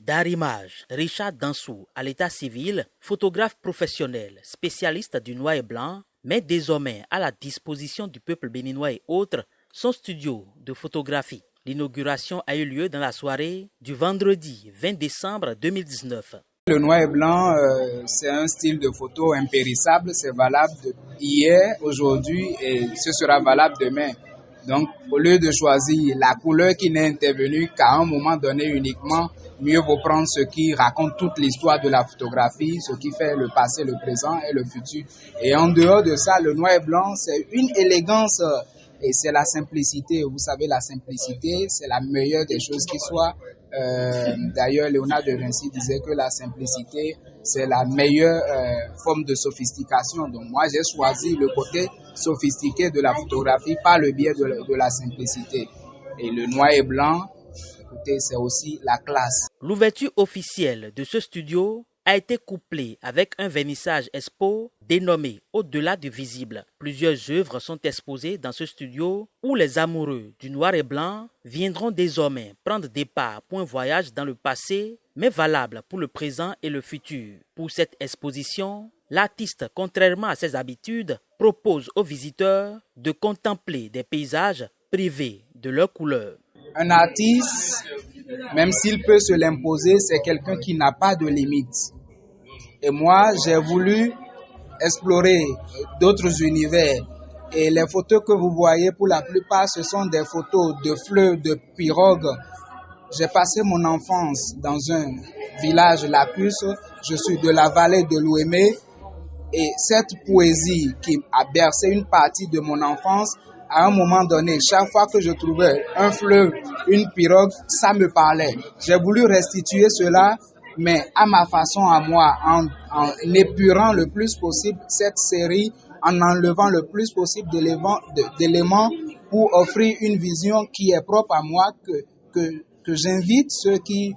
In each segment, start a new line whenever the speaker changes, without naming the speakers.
Darimage, Richard Dansou, à l'état civil, photographe professionnel, spécialiste du noir et blanc, met désormais à la disposition du peuple béninois et autres son studio de photographie. L'inauguration a eu lieu dans la soirée du vendredi 20 décembre 2019.
Le noir et blanc, c'est un style de photo impérissable, c'est valable hier, aujourd'hui et ce sera valable demain. Donc, au lieu de choisir la couleur qui n'est intervenue qu'à un moment donné uniquement, mieux vaut prendre ce qui raconte toute l'histoire de la photographie, ce qui fait le passé, le présent et le futur. Et en dehors de ça, le noir et blanc, c'est une élégance et c'est la simplicité. Vous savez, la simplicité, c'est la meilleure des choses qui soient. D'ailleurs, Léonard de Vinci disait que la simplicité, c'est la meilleure forme de sophistication. Donc moi, j'ai choisi le côté sophistiqué de la photographie par le biais de la simplicité. Et le noir et blanc, écoutez, c'est aussi la classe.
L'ouverture officielle de ce studio a été couplée avec un vernissage expo dénommé Au-delà du visible. Plusieurs œuvres sont exposées dans ce studio où les amoureux du noir et blanc viendront désormais prendre départ pour un voyage dans le passé, mais valable pour le présent et le futur. Pour cette exposition, l'artiste, contrairement à ses habitudes, propose aux visiteurs de contempler des paysages privés de leur couleur.
Un artiste, même s'il peut se l'imposer, c'est quelqu'un qui n'a pas de limites. Et moi, j'ai voulu explorer d'autres univers. Et les photos que vous voyez, pour la plupart, ce sont des photos de fleurs, de pirogues. J'ai passé mon enfance dans un village lacustre. Je suis de la vallée de l'Ouémé. Et cette poésie qui a bercé une partie de mon enfance, à un moment donné, chaque fois que je trouvais un fleuve, une pirogue, ça me parlait. J'ai voulu restituer cela, mais à ma façon, à moi, en épurant le plus possible cette série, en enlevant le plus possible d'éléments pour offrir une vision qui est propre à moi, que j'invite ceux qui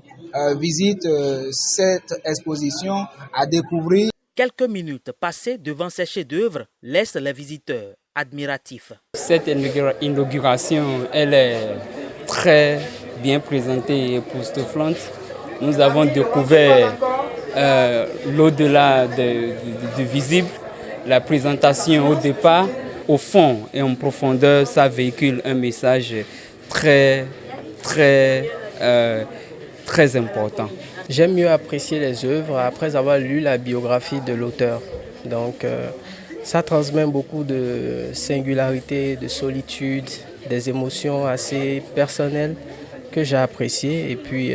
visitent cette exposition à découvrir.
Quelques minutes passées devant ces chefs-d'œuvre laissent les visiteurs admiratifs.
Cette inauguration, elle est très bien présentée et époustouflante. Nous avons découvert l'au-delà du visible, la présentation au départ, au fond et en profondeur, ça véhicule un message très important.
J'aime mieux apprécier les œuvres après avoir lu la biographie de l'auteur. Donc, ça transmet beaucoup de singularité, de solitude, des émotions assez personnelles que j'ai appréciées. Et puis,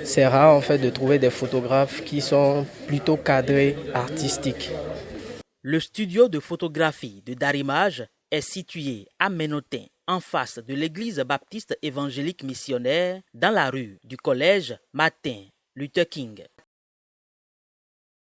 c'est rare en fait de trouver des photographes qui sont plutôt cadrés, artistiques.
Le studio de photographie de Darimage est situé à Ménotin, en face de l'église baptiste évangélique missionnaire, dans la rue du collège Martin Luther King.